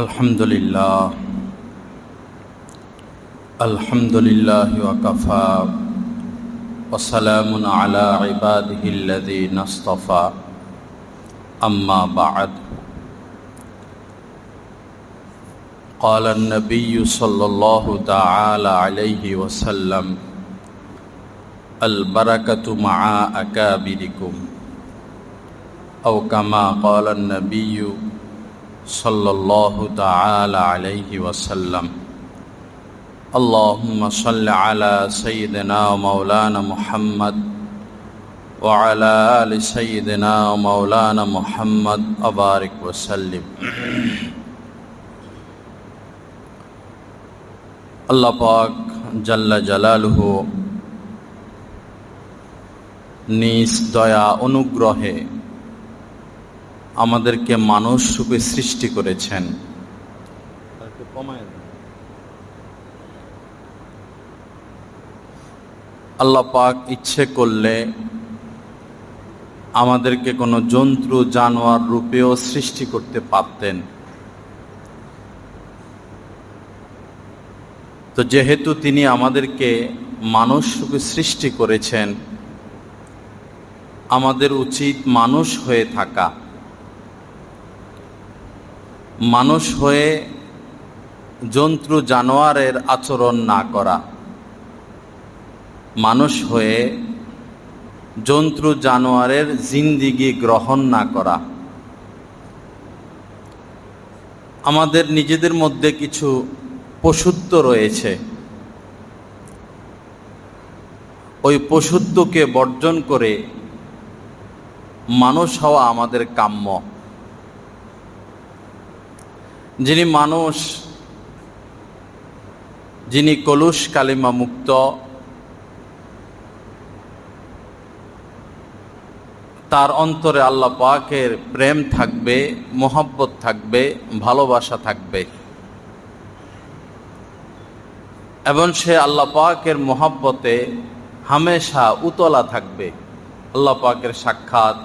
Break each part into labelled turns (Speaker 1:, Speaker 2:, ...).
Speaker 1: আলহামদুলিল্লাহ আলহামদুলিল্লাহি ওয়া কাফা ওয়া সালামুন আলা ইবাদিহিল্লাযীনা ইসতাফা আম্মা বা'দ قال النبي صلى الله تعالى عليه وسلم البركة مع أكابركم أو كما قال النبي صلى الله تعالى عليه وسلم اللهم صل على سيدنا ومولانا محمد وعلى آل سيدنا ومولانا محمد وبارك وسلم আল্লাহ পাক জাল্লা জালালুহু নিজ দয়া অনুগ্রহে আমাদেরকে মানুষ রূপে সৃষ্টি করেছেন। আল্লাহ পাক ইচ্ছে করলে আমাদেরকে কোনো জন্তু জানোয়ার রূপেও সৃষ্টি করতে পারতেন। তো যেহেতু তিনি আমাদেরকে মানুষ রূপে সৃষ্টি করেছেন, আমাদের উচিত মানুষ হয়ে থাকা, মানুষ হয়ে জন্তু জানোয়ারের আচরণ না করা, মানুষ হয়ে জন্তু জানোয়ারের জিন্দিগি গ্রহণ না করা। আমাদের নিজেদের মধ্যে কিছু পশুত্ব রয়েছে, ওই পশুত্বকে বর্জন করে মানুষ হওয়া আমাদের কাম্য। যিনি মানুষ, যিনি কলুষ কালিমা মুক্ত, তার অন্তরে আল্লাহ পাকের প্রেম থাকবে, মোহাব্বত থাকবে, ভালোবাসা থাকবে, এবং সে আল্লাহ পাকের মোহাব্বতে হামেশা উতলা থাকবে। আল্লাহ পাকের সাক্ষাৎ,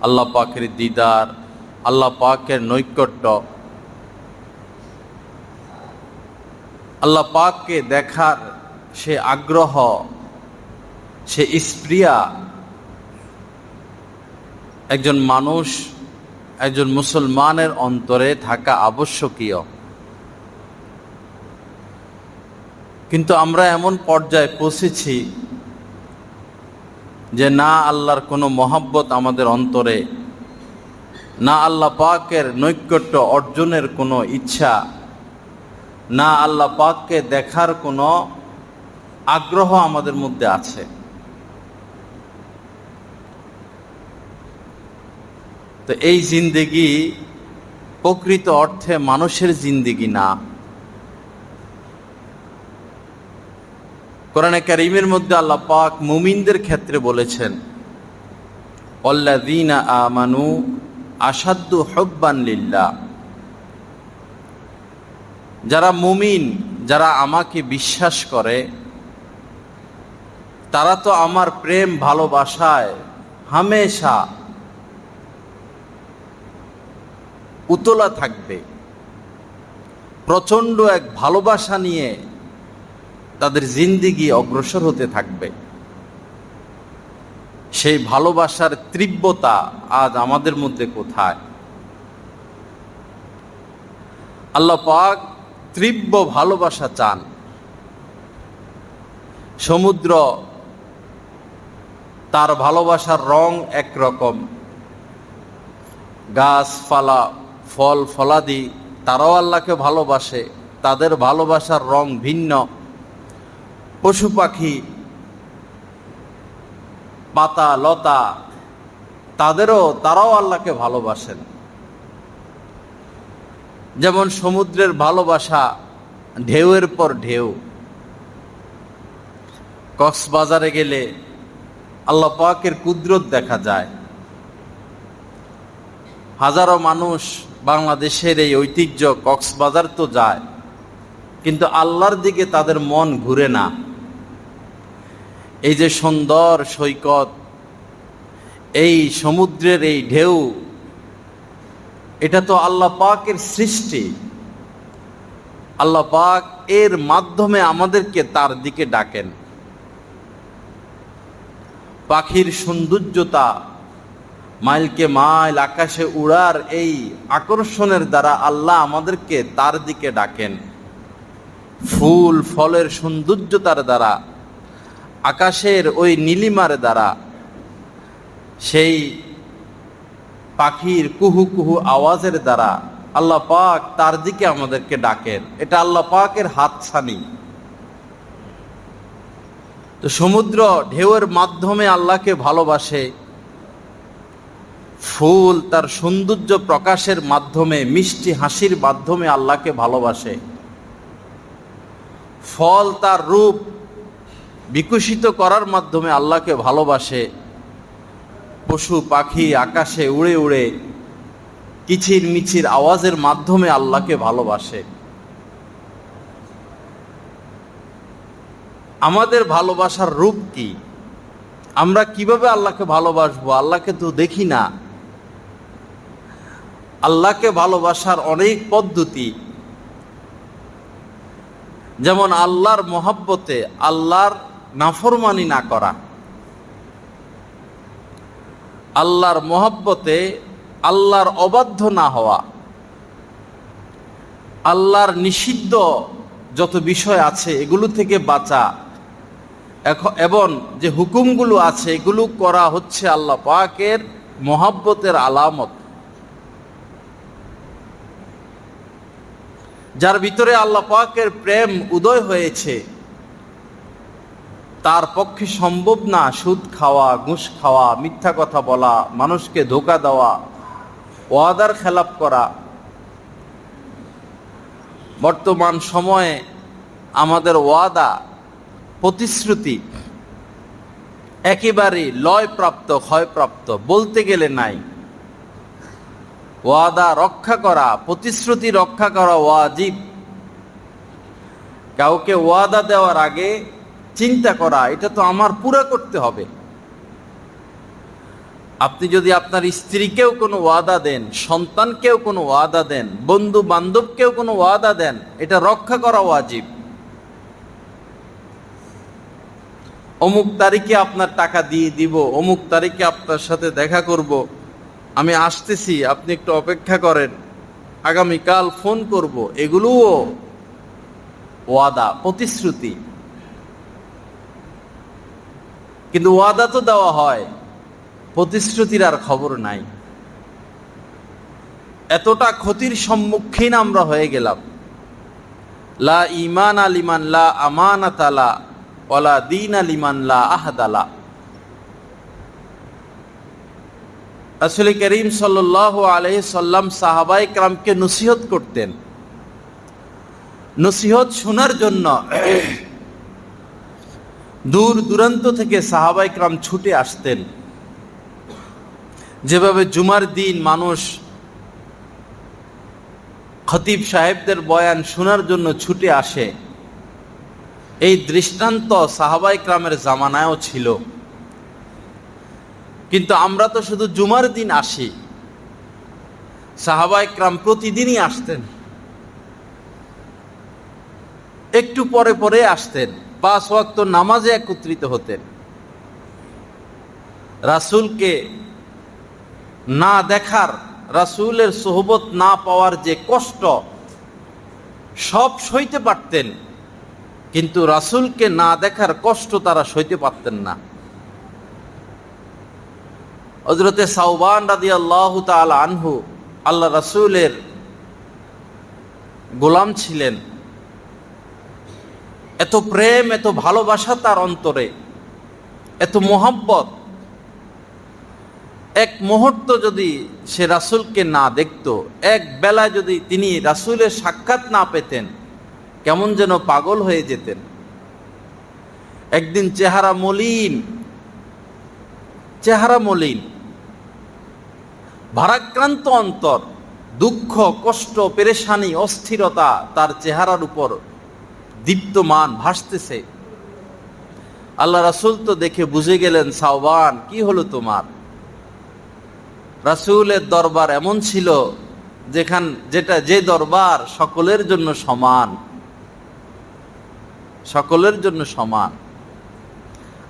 Speaker 1: আল্লাহ পাকের দিদার, আল্লাহ পাকের নৈকট্য, আল্লাহ পাককে দেখার সে আগ্রহ, সে স্প্রিয়া একজন মানুষ, একজন মুসলমানের অন্তরে থাকা আবশ্যকীয়। কিন্তু আমরা এমন পর্যায়ে পৌঁছেছি যে না আল্লাহর কোনো মহব্বত আমাদের অন্তরে, না আল্লাহ পাকের নৈকট্য অর্জনের কোনো ইচ্ছা, না আল্লাহ পাককে দেখার কোনো আগ্রহ আমাদের মধ্যে আছে। তো এই জিন্দেগি প্রকৃত অর্থে মানুষের জিন্দেগি না। কোরআনে কারীমের মধ্যে আল্লাহ পাক মুমিনদের ক্ষেত্রে বলেছেন, আল্লাযীনা আমানু আশাদ্দু হুব্বান লিল্লাহ। যারা মুমিন, যারা আমাকে বিশ্বাস করে, তারা তো আমার প্রেম ভালোবাসায় হামেশা উতলা থাকবে। প্রচণ্ড এক ভালোবাসা নিয়ে তাদের জিন্দেগি অগ্রসর হতে থাকবে। সেই ভালোবাসার তীব্রতা আজ আমাদের মধ্যে কোথায়? আল্লাহ পাক তীব্র ভালোবাসা চান। সমুদ্র, তার ভালোবাসার রং একরকম, গাছপালা, ফল ফলাদি, তারাও আল্লাহকে ভালোবাসে, তাদের ভালোবাসার রং ভিন্ন। পশু পাখি, পাতা লতা, তারাও আল্লাহকে ভালোবাসেন। যেমন সমুদ্রের ভালোবাসা ঢেউয়ের পর ঢেউ। কক্সবাজারে গেলে আল্লাহ পাকের কুদরত দেখা যায়। হাজারো মানুষ বাংলাদেশের এই ঐতিহ্য কক্সবাজার তো যায়, কিন্তু আল্লাহর দিকে তাদের মন ঘুরে না। এই যে সুন্দর সৈকত, এই সমুদ্রের এই ঢেউ, এটা তো আল্লাহ পাকের সৃষ্টি। আল্লাহ পাক এর মাধ্যমে আমাদেরকে তার দিকে ডাকেন। পাখির সৌন্দর্যতা, মাইলকে মাইল আকাশে উড়ার এই আকর্ষণের দ্বারা আল্লাহ আমাদেরকে তার দিকে ডাকেন। ফুল ফলের সৌন্দর্যতার দ্বারা, আকাশের ওই নীলিমার দ্বারা, সেই পাখির কুহু কুহু আওয়াজের দ্বারা আল্লাহ পাক তার দিকে আমাদেরকে ডাকেন। এটা আল্লাহ পাকের হাতছানি। তো সমুদ্র ঢেউয়ের মাধ্যমে আল্লাহকে ভালোবাসে, ফুল তার সৌন্দর্য প্রকাশের মাধ্যমে, মিষ্টি হাসির মাধ্যমে আল্লাহকে ভালোবাসে, ফল তার রূপ বিকশিত করার মাধ্যমে আল্লাহকে ভালোবাসে, পশু পাখি আকাশে উড়ে উড়ে কিচির মিচির আওয়াজের মাধ্যমে আল্লাহকে ভালোবাসে। আমাদের ভালোবাসার রূপ কি? আমরা কিভাবে আল্লাহকে ভালোবাসবো? আল্লাহকে তো দেখি না। আল্লাহকে ভালোবাসার অনেক পদ্ধতি। যেমন আল্লাহর মহব্বতে আল্লাহর নাফরমানি না করা, আল্লাহর মহব্বতে আল্লাহর অবাধ্য না হওয়া, আল্লাহর নিষিদ্ধ যত বিষয় আছে এগুলো থেকে বাঁচা, এবং যে হুকুমগুলো আছে এগুলো করা হচ্ছে আল্লাহ পাকের মহব্বতের আলামত। যার ভিতরে আল্লাহ পাকের প্রেম উদয় হয়েছে তার পক্ষে সম্ভব না সুদ খাওয়া, ঘুষ খাওয়া, মিথ্যা কথা বলা, মানুষকে ধোঁকা দেওয়া, ওয়াদার খেলাপ করা। বর্তমান সময়ে আমাদের ওয়াদা প্রতিশ্রুতি একেবারে লয়প্রাপ্ত, ক্ষয়প্রাপ্ত, বলতে গেলে নাই। ওয়াদা রক্ষা করা, প্রতিশ্রুতি রক্ষা করা ওয়াজিব। কাউকে ওয়াদা দেওয়ার আগে চিন্তা করা, এটা তো আমার পুরা করতে হবে। আপনি যদি আপনার স্ত্রীকেও কোনো ওয়াদা দেন, সন্তানকেও কোনো ওয়াদা দেন, বন্ধু বান্ধবকেও কোনো ওয়াদা দেন, এটা রক্ষা করা ওয়াজিব। অমুক তারিখে আপনার টাকা দিয়ে দিব, অমুক তারিখে আপনার সাথে দেখা করব, আমি আসতেছি, আপনি একটু অপেক্ষা করেন, আগামীকাল ফোন করব, এগুলোও ওয়াদা, প্রতিশ্রুতি। কিন্তু ওয়াদা তো দেওয়া হয়, প্রতিশ্রুতির আর খবর নাই। এতটা ক্ষতির সম্মুখীন আমরা হয়ে গেলাম। লা ঈমান লিমান লা আমানাত লা ওয়ালা দীন লিমান লা আহদ লা। রাসূল করিম সাল্লাল্লাহু আলাইহি সাল্লাম সাহাবায়ে কেরামকে নসিহত করতেন। নসিহত শোনার জন্য দূর দূরান্ত থেকে সাহাবায়ে কেরাম ছুটে আসতেন। যেভাবে জুমার দিন মানুষ খতিব সাহেবদের বয়ান শোনার জন্য ছুটে আসে, এই দৃষ্টান্ত সাহাবায়ে কেরামের জামানায়ও ছিল। কিন্তু আমরা তো শুধু জুমার দিন আসি, সাহাবায়ে কেরাম প্রতিদিনই আসতেন, একটু পরে পরে আসতেন, 5 ওয়াক্ত নামাজে একত্রিত হতেন। রাসূলকে না দেখার, রাসূলের সোহবত না পাওয়ার যে কষ্ট সব সইতে পারতেন, কিন্তু রাসূলকে না দেখার কষ্ট তারা সইতে পারতেন না। হযরতে সাওবান রাদিয়াল্লাহু তাআলা আনহু আল্লাহ রাসূলের গোলাম ছিলেন। এত প্রেম, এত ভালোবাসা তার অন্তরে, এত মোহাব্বত। এক মুহূর্ত যদি সে রাসূলকে না দেখত, এক বেলা যদি তিনি রাসূলের সাক্ষাৎ না পেতেন, কেমন যেন পাগল হয়ে যেতেন। একদিন চেহারা মলিন, ভারাক্রান্ত অন্তর, দুঃখ, কষ্ট, পেরেশানি, অস্থিরতা তার চেহারার উপর দীপ্তমান ভাসতেছে। আল্লাহ রাসূল তো দেখে বুঝে গেলেন, সাওবান কি হলো তোমার? রাসূলের দরবার এমন ছিল যে দরবার সকলের জন্য সমান, সকলের জন্য সমান,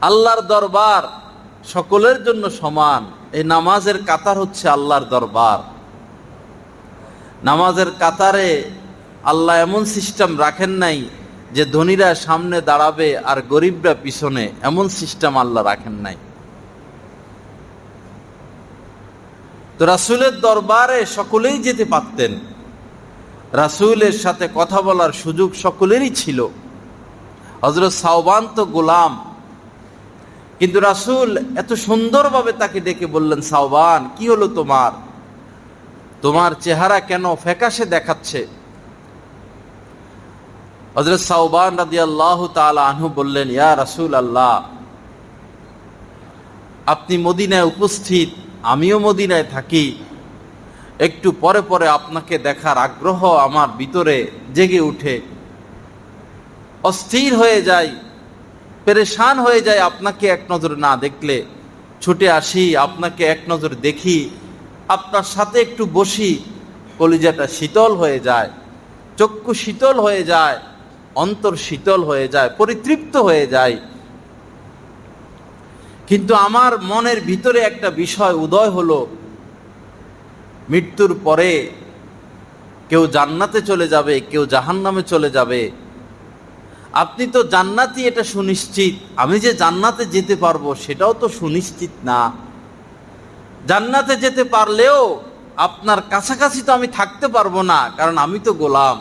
Speaker 1: আল্লাহর দরবার সকলের জন্য সমান। এই নামাজের কাতার হচ্ছে আল্লাহর দরবার। নামাজের কাতারে আল্লাহ এমন সিস্টেম রাখেন নাই যে ধনীরা সামনে দাঁড়াবে আর গরিবরা পিছনে, এমন সিস্টেম আল্লাহ রাখেন নাই। তো রাসূলের দরবারে সকলেই যেতে পারতেন, রাসূলের সাথে কথা বলার সুযোগ সকলেরই ছিল। হযরত সাওবান তো গোলাম, কিন্তু রাসূল এত সুন্দরভাবে তাকে ডেকে বললেন, সাওবান কি হলো তোমার চেহারা কেন ফ্যাকাশে দেখাচ্ছে? হযরত সাওবান রাদিয়াল্লাহু তাআলা আনহু বললেন, ইয়া রাসূলুল্লাহ, আপনি মদিনায় উপস্থিত, আমিও মদিনায় থাকি, একটু পরে পরে আপনাকে দেখার আগ্রহ আমার ভিতরে জেগে উঠে, অস্থির হয়ে যায়, পেরেশান হয়ে যায়। আপনাকে এক নজর না দেখলে ছুটে আসি, আপনাকে এক নজর দেখি, আপনার সাথে একটু বসি, কলিজাটা শীতল হয়ে যায়, চক্ষু শীতল হয়ে যায়, অন্তর শীতল হয়ে যায়, পরিতৃপ্ত হয়ে যায়। কিন্তু আমার মনের ভিতরে একটা বিষয় উদয় হলো, মৃত্যুর পরে কেউ জান্নাতে চলে যাবে, কেউ জাহান্নামে চলে যাবে। আপনি তো জান্নাতি, এটা সুনিশ্চিত। আমি যে জান্নাতে যেতে পারবো সেটাও তো সুনিশ্চিত না। জান্নাতে যেতে পারলেও আপনার কাছাকাছি তো আমি থাকতে পারবো না, কারণ আমি তো গোলাম।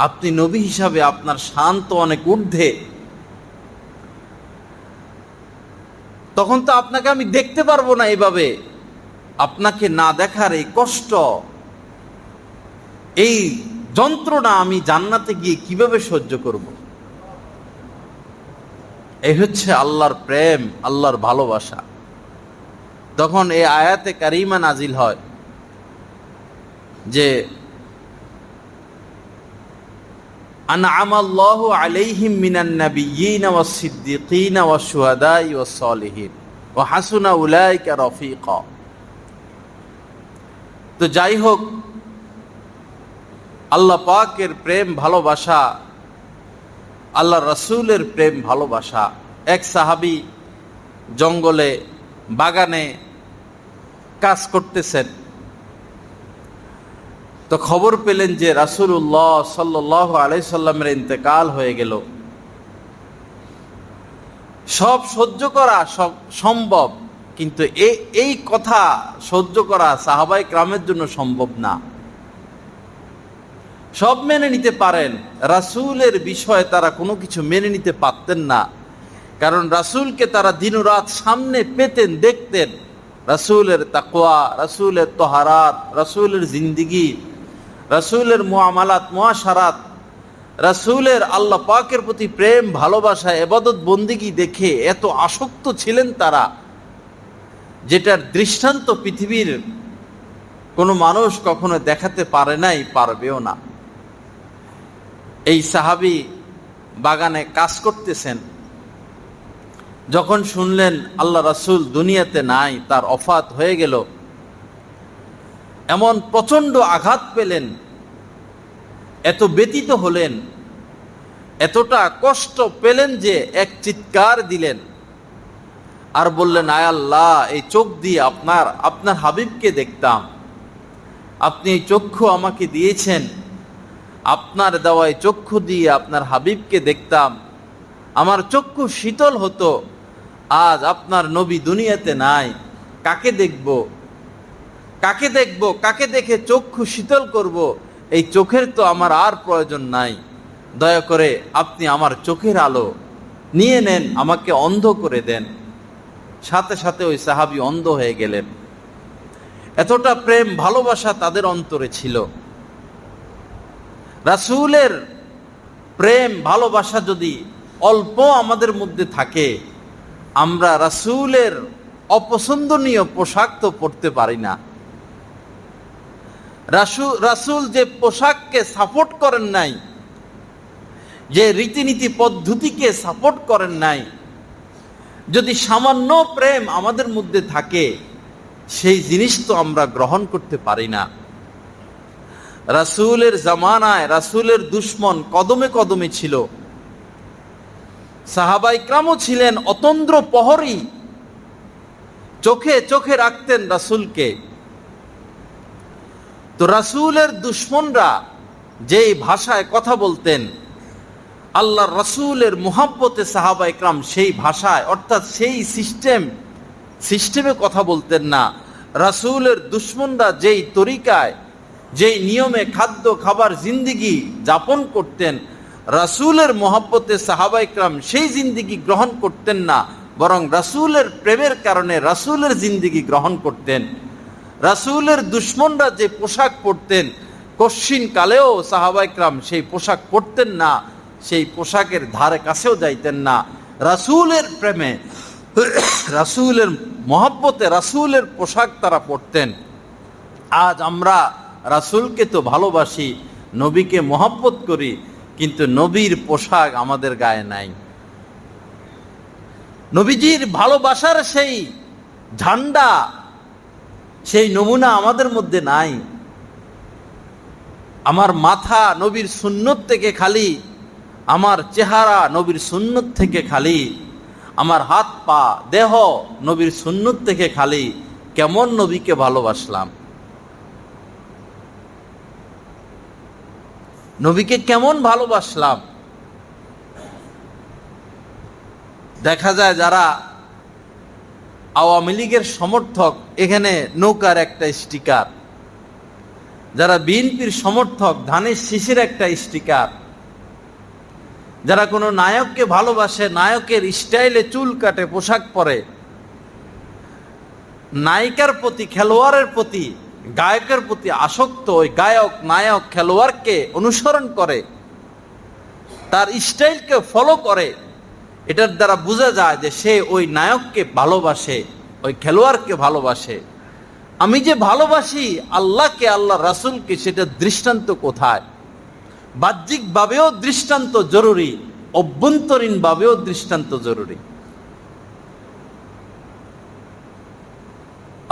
Speaker 1: আপনি নবী হিসাবে আপনার শান তো অনেক ঊর্ধ্বে, তখন তো আপনাকে আমি দেখতে পারবো না। এইভাবে আপনাকে না দেখার এই কষ্ট, এই যন্ত্রণা আমি জান্নাতে গিয়ে কিভাবে সহ্য করব? এই হচ্ছে আল্লাহর প্রেম, আল্লাহর ভালোবাসা। তখন এই আয়াতে কারিমা নাজিল হয় যে আনআমাল্লাহু আলাইহিম মিনান নাবিয়্যিনা ওয়াস সিদ্দীকিনা ওয়াশ শুহাদাই ওয়াস সালিহিন ওয়া হাসুনা উলাইকা রফিকা। তো যাই হোক, আল্লাহ পাকের প্রেম ভালোবাসা, আল্লাহ রাসূলের প্রেম ভালোবাসা। এক সাহাবী জঙ্গলে বাগানে কাজ করতেছেন, তো খবর পেলেন যে রাসূলুল্লাহ সাল্লাল্লাহু আলাইহি সাল্লামের ইন্তেকাল হয়ে গেল। সব সহ্য করা সব সম্ভব, কিন্তু এই কথা সহ্য করা সাহাবায়ে কেরামের জন্য সম্ভব না। সব মেনে নিতে পারেন, রাসূলের বিষয়ে তারা কোনো কিছু মেনে নিতে পারতেন না, কারণ রাসূলকে তারা দিনরাত সামনে পেতেন, দেখতেন। রাসূলের তাকওয়া, রাসূলের তহারাত, রাসূলের জিন্দেগি, রাসূলের মুআমালাত মুআশারাত, রাসূলের আল্লাহ পাকের প্রতি প্রেম ভালোবাসা, ইবাদত বন্দেগী দেখে এত আসক্ত ছিলেন তারা, যেটার দৃষ্টান্ত পৃথিবীর কোনো মানুষ কখনো দেখাতে পারে নাই, পারবেও না। এই সাহাবী বাগানে কাজ করতেছেন, যখন শুনলেন আল্লাহ রাসূল দুনিয়াতে নাই, তার ওফাত হয়ে গেল, এমন প্রচণ্ড আঘাত পেলেন, এত ব্যথিত হলেন, এতটা কষ্ট পেলেন যে এক চিৎকার দিলেন আর বললেন, আয় আল্লাহ, এই চোখ দিয়ে আপনার হাবিবকে দেখতাম, আপনি এই চক্ষু আমাকে দিয়েছেন, আপনার দেওয়ায় চক্ষু দিয়ে আপনার হাবিবকে দেখতাম, আমার চক্ষু শীতল হতো। আজ আপনার নবী দুনিয়াতে নাই, কাকে দেখব, কাকে দেখব, কাকে দেখে চক্ষু শীতল করব? এই চোখের তো আমার আর প্রয়োজন নাই, দয়া করে আপনি আমার চোখের আলো নিয়ে নেন, আমাকে অন্ধ করে দেন। সাথে সাথে ওই সাহাবী অন্ধ হয়ে গেলেন। এতটা প্রেম ভালোবাসা তাদের অন্তরে ছিল। রাসূলের প্রেম ভালোবাসা যদি অল্প আমাদের মধ্যে থাকে, আমরা রাসূলের অপছন্দনীয় পোশাক তো পরতে পারি না। রাসূল যে পোশাককে সাপোর্ট করেন নাই, যে রীতিনীতি পদ্ধতিকে সাপোর্ট করেন নাই, যদি সামান্য প্রেম আমাদের মধ্যে থাকে, সেই জিনিস তো আমরা গ্রহণ করতে পারি না। রাসূলের জামানায় রাসূলের দুশমন কদমে কদমে ছিল, সাহাবায়ে কেরামও ছিলেন অতন্দ্র প্রহরী, চোখে চোখে রাখতেন রাসূলকে। তো রাসূলের দুশমনরা যেই ভাষায় কথা বলতেন, আল্লাহর রাসূলের মুহাব্বতে সাহাবায়ে কেরাম সেই ভাষায় অর্থাৎ সেই সিস্টেমে কথা বলতেন না। রাসূলের দুশমনরা যেই তরিকায় যেই নিয়মে খাদ্য খাবার জিন্দিগি যাপন করতেন, রাসূলের মুহাব্বতে সাহাবায়ে কেরাম সেই জিন্দিগি গ্রহণ করতেন না, বরং রাসূলের প্রেমের কারণে রাসূলের জিন্দিগি গ্রহণ করতেন। রাসূলের দুশমনরা যে পোশাক পরতেন, কশ্চিন কালেও সাহাবায়ে কেরাম সেই পোশাক পরতেন না, সেই পোশাকের ধারে কাছেও যাইতেন না। রাসূলের প্রেমে, রাসূলের মহব্বতে রাসূলের পোশাক তারা পরতেন। আজ আমরা রাসূলকে তো ভালোবাসি, নবীকে মহব্বত করি, কিন্তু নবীর পোশাক আমাদের গায়ে নাই। নবীজির ভালোবাসার সেই ঝান্ডা, সেই নমুনা আমাদের মধ্যে নাই। আমার মাথা নবীর সুন্নত থেকে খালি, আমার চেহারা নবীর সুন্নত থেকে খালি, আমার হাত পা দেহ নবীর সুন্নত থেকে খালি। কেমন নবীকে ভালোবাসলাম, নবীকে কেমন ভালোবাসলাম। দেখা যায় যারা আওয়ামী লীগের সমর্থক, এখানে নৌকার একটা স্টিকার, যারা বিএনপির সমর্থক ধানের শীষের একটা স্টিকার, যারা কোনো নায়ককে ভালোবাসে, নায়কের স্টাইলে চুল কাটে, পোশাক পরে, নায়িকার প্রতি, খেলোয়াড়ের প্রতি, গায়কের প্রতি আসক্ত, ওই গায়ক নায়ক খেলোয়াড়কে অনুসরণ করে, তার স্টাইলকে ফলো করে, এটার দ্বারা বোঝা যায় যে সে ওই নায়ককে ভালোবাসে, ওই খেলোয়াড়কে ভালোবাসে। আমি যে ভালোবাসি আল্লাহকে, আল্লাহ রাসূলকে, সেটা দৃষ্টান্ত কোথায়? বাহ্যিকভাবেও দৃষ্টান্ত জরুরি, অভ্যন্তরীণভাবেও দৃষ্টান্ত জরুরি।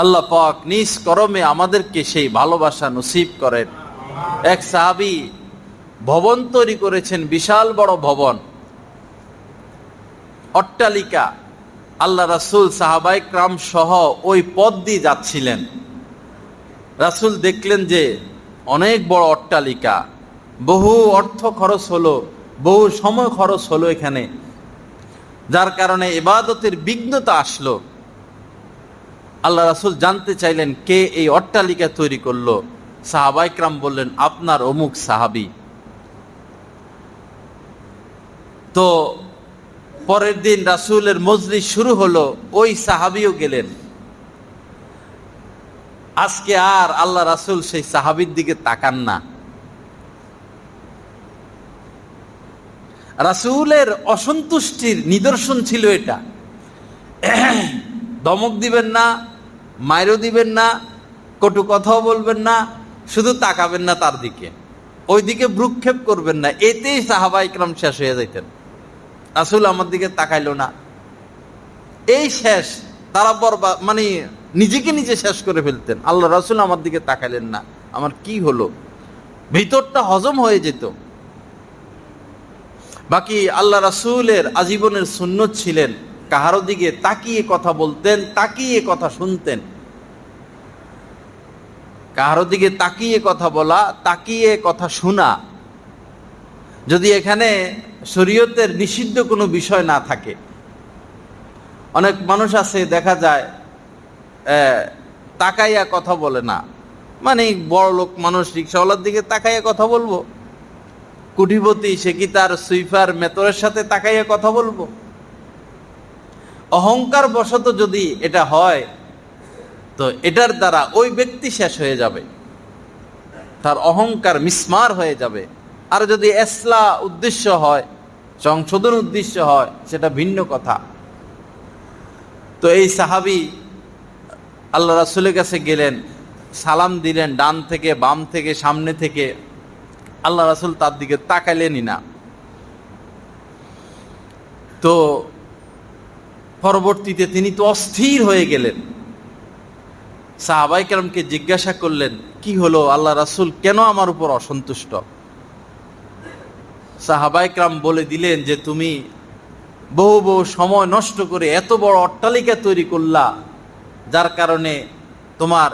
Speaker 1: আল্লাহ পাক নিজ করমে আমাদেরকে সেই ভালোবাসা নসিব করেন। এক সাহাবী ভবন তৈরি করেছেন, বিশাল বড় ভবন, অট্টালিকা। আল্লাহ রাসূল সাহাবায়ে কেরাম সহ ওই পথ দিয়ে যাচ্ছিলেন। রাসূল দেখলেন যে অনেক বড় অট্টালিকা, বহু অর্থ খরচ হলো, বহু সময় খরচ হলো এখানে, যার কারণে ইবাদতের বিঘ্নতা আসলো। আল্লাহ রাসূল জানতে চাইলেন কে এই অট্টালিকা তৈরি করলো। সাহাবায়ে কেরাম বললেন, আপনার অমুক সাহাবী। তো পরের দিন রাসূলের মজলিস শুরু হলো, ওই সাহাবীও গেলেন। আজকে আর আল্লাহ রাসূল সেই সাহাবীর দিকে তাকান না। রাসূলের অসন্তুষ্টির নিদর্শন ছিল এটা। ধমক দিবেন না, মাইরও দিবেন না, কটু কথাও বলবেন না, শুধু তাকাবেন না তার দিকে, ওই দিকে ভ্রুক্ষেপ করবেন না। এতেই সাহাবায়ে কেরাম শেষ হয়ে যাইতেন। রাসূল আমার দিকে তাকাইলো না, এই শেষ। তারা বরবাদ, মানে নিজেকে নিজে শেষ করে ফেলতেন। আল্লাহ রাসূল আমার দিকে তাকাইলেন না, আমার কি হলো? ভিতরটা হজম হয়ে যেত। বাকি আল্লাহ রাসূলের আজীবনের সুন্নত ছিলেন কাহারো দিকে তাকিয়ে কথা বলতেন, তাকিয়ে কথা শুনতেন। কাহারো দিকে তাকিয়ে কথা বলা, তাকিয়ে কথা শোনা, যদি এখানে শরীয়তের নিষিদ্ধ কোনো বিষয় না থাকে। অনেক মানুষ আছে দেখা যায় তাকাইয়া কথা বলে না, মানে বড় লোক মানুষ, রিক্সাওয়ালার দিকে তাকাইয়া কথা বলবো? কুটিপতি সে কি তার সুইফার মেতরের সাথে তাকাইয়া কথা বলবো? অহংকার বশত যদি এটা হয়, তো এটার দ্বারা ওই ব্যক্তি শেষ হয়ে যাবে, তার অহংকার মিসমার হয়ে যাবে। আর যদি ইসলাহ উদ্দেশ্য হয়, সংশোধন উদ্দেশ্য হয়, সেটা ভিন্ন কথা। তো এই সাহাবী আল্লাহ রাসূলের কাছে গেলেন, সালাম দিলেন, ডান থেকে বাম থেকে সামনে থেকে। আল্লাহ রাসূল তার দিকে তাকাইলেনই না। তো পরবর্তীতে তিনি তো অস্থির হয়ে গেলেন। সাহাবায়ে কেরামকে জিজ্ঞাসা করলেন, কি হলো আল্লাহ রাসূল, কেন আমার উপর অসন্তুষ্ট? সাহাবায়ে কেরাম বলে দিলেন যে তুমি বহু বহু সময় নষ্ট করে এত বড় অট্টালিকা তৈরি করলা, যার কারণে তোমার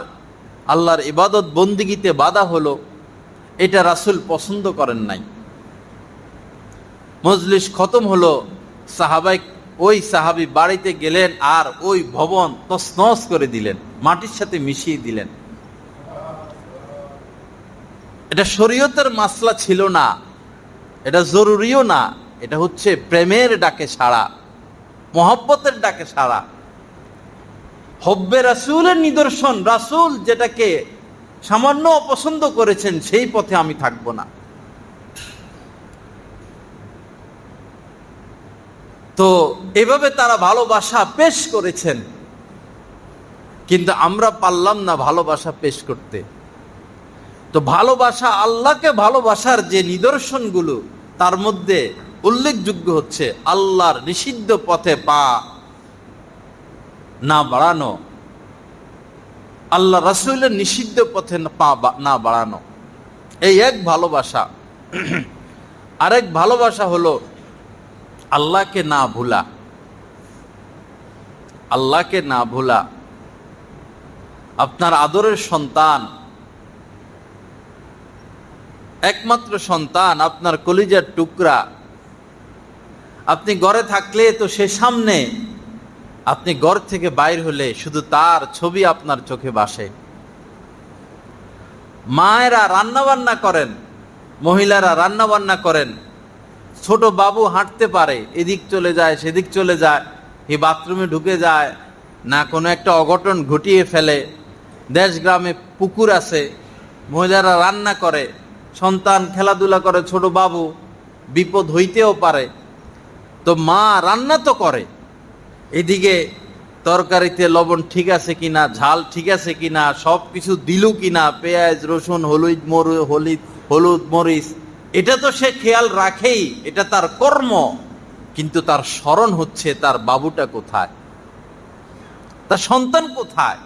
Speaker 1: আল্লাহর ইবাদত বন্দিগিতে বাধা হলো, এটা রাসূল পছন্দ করেন নাই। মজলিস খতম হলো, ওই সাহাবী বাড়িতে গেলেন আর ওই ভবন তছনছ করে দিলেন, মাটির সাথে মিশিয়ে দিলেন। এটা শরীয়তের মাসলা ছিল না, এটা জরুরিও না, এটা হচ্ছে প্রেমের ডাকে সাড়া, মহব্বতের ডাকে সাড়া, হব্বে রাসূলের নিদর্শন। রাসূল যেটাকে সামান্য অপছন্দ করেছেন সেই পথে আমি থাকবো না। তো এভাবে তারা ভালোবাসা পেশ করেছেন, কিন্তু আমরা পারলাম না ভালোবাসা পেশ করতে। তো ভালোবাসা, আল্লাহকে ভালোবাসার যে নিদর্শনগুলো, তার মধ্যে উল্লেখযোগ্য হচ্ছে আল্লাহর নিষিদ্ধ পথে পা না বাড়ানো, আল্লাহ রাসূলের নিষিদ্ধ পথে পা না বাড়ানো, এই এক ভালোবাসা। আরেক ভালোবাসা হলো আল্লাহকে না ভুলা, আল্লাহকে না ভুলা। আপনার আদরের সন্তান, একমাত্র সন্তান, আপনার কলিজার টুকরা, আপনি ঘরে থাকলে তো সে সামনে, আপনি ঘর থেকে বাইর হলে শুধু তার ছবি আপনার চোখে ভাসে। মায়েরা রান্না বান্না করেন, মহিলারা রান্না বান্না করেন, ছোট বাবু হাঁটতে পারে, এদিক চলে যায় সেদিক চলে যায়, এই বাথরুমে ঢুকে যায়, না কোনো একটা অঘটন ঘটিয়ে ফেলে। দেশ গ্রামে পুকুর আছে, মহিলারা রান্না করে, সন্তান খেলাধুলা করে, ছোট বাবু বিপদ হইতেও পারে। তো মা রান্না তো করে, এদিকে তরকারিতে লবণ ঠিক আছে কিনা, ঝাল ঠিক আছে কিনা, সব কিছু দিল কিনা, পেঁয়াজ রসুন হলুদ মরিচ, এটা তো সে খেয়াল রাখেই, এটা তার কর্ম। কিন্তু তার স্মরণ হচ্ছে তার বাবুটা কোথায়, তার সন্তান কোথায়।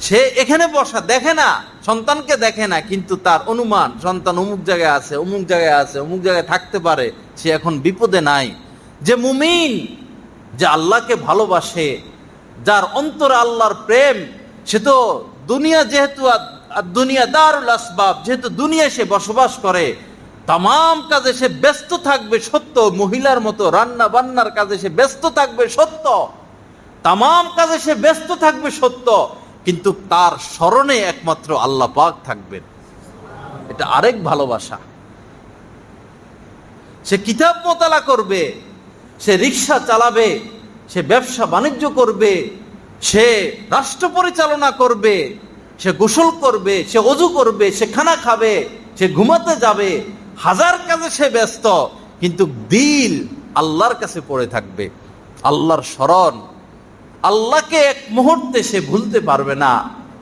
Speaker 1: সে এখানে বসা দেখে না, সন্তানকে দেখে না, কিন্তু তার অনুমান সন্তান অমুক জায়গায় আছে, অমুক জায়গায় আছে, অমুক জায়গায় থাকতে পারে, সে এখন বিপদে নাই। যে মুমিন, যে আল্লাহকে ভালোবাসে, যার অন্তরে আল্লাহর প্রেম, সে তো দুনিয়া, যেহেতু দুনিয়া দারুল আসবাব, যেহেতু দুনিয়ায় সে বসবাস করে, তামাম কাজে সে ব্যস্ত থাকবে সত্য, মহিলার মতো রান্না বান্নার কাজে সে ব্যস্ত থাকবে সত্য, তামাম কাজে সে ব্যস্ত থাকবে সত্য, কিন্তু তার স্মরণে একমাত্র আল্লাহ পাক থাকবেন। এটা আরেক ভালোবাসা। সে কিতাব মোতালা করবে, সে রিক্সা চালাবে, সে ব্যবসা বাণিজ্য করবে, সে রাষ্ট্র পরিচালনা করবে, সে গোসল করবে, সে ওযু করবে, সে খানা খাবে, সে ঘুমাতে যাবে, হাজার কাজে সে ব্যস্ত, কিন্তু দিল আল্লাহর কাছে পড়ে থাকবে। আল্লাহর স্মরণ, আল্লাহকে এক মুহূর্তে সে ভুলতে পারবে না।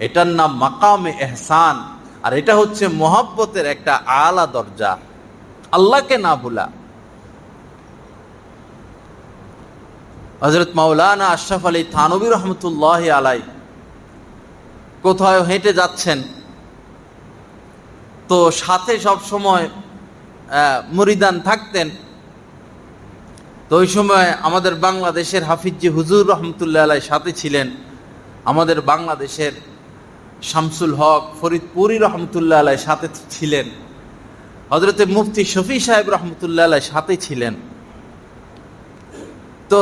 Speaker 1: এটার নাম মাকামে ইহসান, আর এটা হচ্ছে মহব্বতের একটা আলা দরজা, আল্লাহকে না ভুলা। হযরত মাওলানা আশরাফ আলী থানভী রহমতুল্লাহ আলাই কোথাও হেঁটে যাচ্ছেন, তো সাথে সব সময় মুরিদান থাকতেন। তো ওই সময় আমাদের বাংলাদেশের হাফিজি হুজুর রহমতুল্লাহ আলাই সাথে ছিলেন, আমাদের বাংলাদেশের শামসুল হক ফরিদপুরি রহমতুল্লাহ আলাই সাথে ছিলেন, হযরতে মুফতি শফি সাহেব রহমতুল্লাহ আলাই সাথে ছিলেন। তো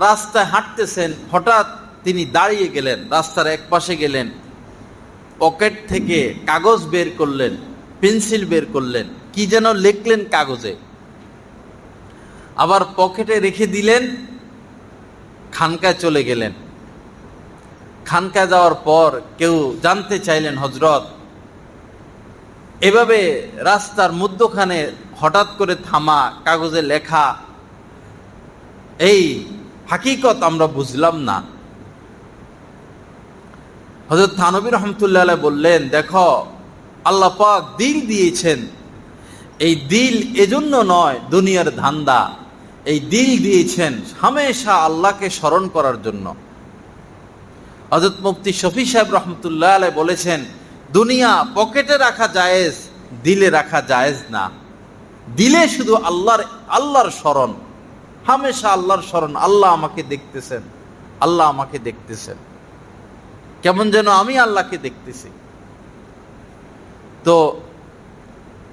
Speaker 1: রাস্তায় হাঁটতেছেন, হঠাৎ তিনি দাঁড়িয়ে গেলেন, রাস্তার এক পাশে গেলেন, পকেট থেকে কাগজ বের করলেন, পেন্সিল বের করলেন, কি যেন লিখলেন কাগজে, আবার পকেটে রেখে দিলেন, খানকায় চলে গেলেন। খানকায় যাওয়ার পর কেউ জানতে চাইলেন, হযরত এভাবে রাস্তার মধ্যখানে হঠাৎ করে থামা, কাগজে লেখা, এই হাকিকত আমরা বুঝলাম না। হযরত থানভী রহমতুল্লাহ আলাইহি বললেন, দেখো আল্লাহ পাক দিল দিয়েছেন, এই দিল এজন্য নয় দুনিয়ার ধান্দা, এই দিল দিয়েছেন হামেশা আল্লাহকে স্মরণ করার জন্য। হযরত মুফতি শফি সাহেব রহমতুল্লাহ আলাইহি বলেছেন, দুনিয়া পকেটে রাখা জায়েজ, দিলে রাখা জায়েজ না। দিলে শুধু আল্লাহর স্মরণ, হামেশা আল্লাহর স্মরণ। আল্লাহ আমাকে দেখতেছেন, আল্লাহ আমাকে দেখতেছেন, কেমন যেন আমি আল্লাহকে দেখতেছি। তো